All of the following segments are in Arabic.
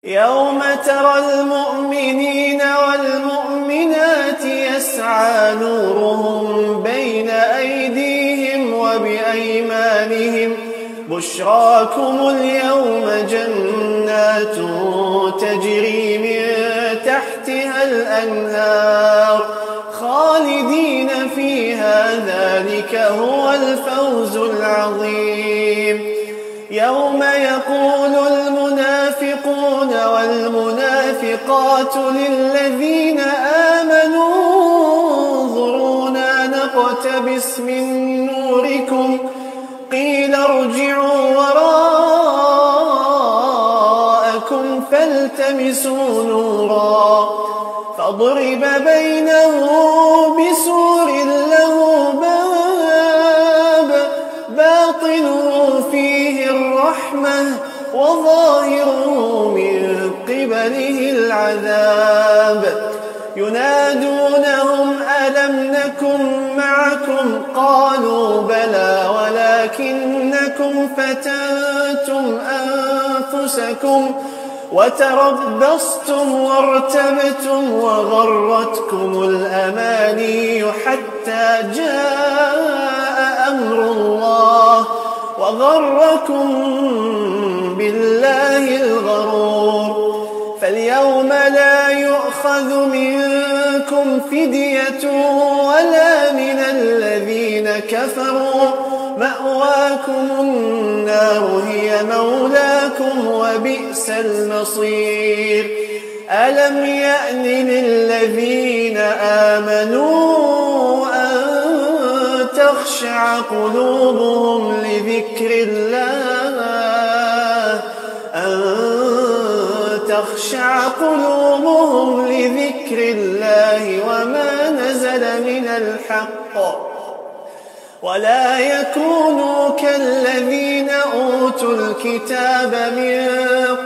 يوم ترى المؤمنين والمؤمنات يسعى نورهم بين أيديهم وبأيمانهم بشراكم اليوم جنات تجري من تحتها الأنهار خالدين فيها ذلك هو الفوز العظيم. يوم يقول المنافقون والمنافقات للذين آمنوا انظرونا نقتبس من نوركم قيل ارجعوا وراءكم فالتمسوا نورا فاضرب بينه بسور له باب باطنه فيه الرحمة وظاهره من قبله العذاب ينادونهم ألم نكن معكم قالوا بلى ولكنكم فتنتم أنفسكم وتربصتم وارتبتم وغرتكم الأماني حتى جاء أمر الله وغركم بالله الغرور. فاليوم لا يؤخذ منكم فدية ولا من الذين كفروا مأواكم النار هي مولاكم وبئس المصير. ألم يأن للذين آمنوا أن تخشع قلوبهم لذكر الله وما نزل من الحق ولا يكونوا كالذين أوتوا الكتاب من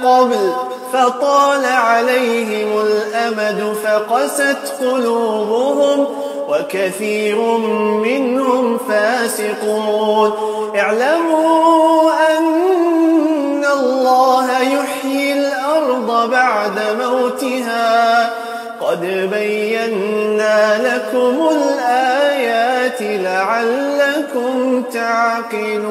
قبل فطال عليهم الأمد فقست قلوبهم وكثير منهم فاسقون. اعلموا أن الله يحيي الأرض بعد موتها قد بينا لكم الآيات لعلكم تعقلون.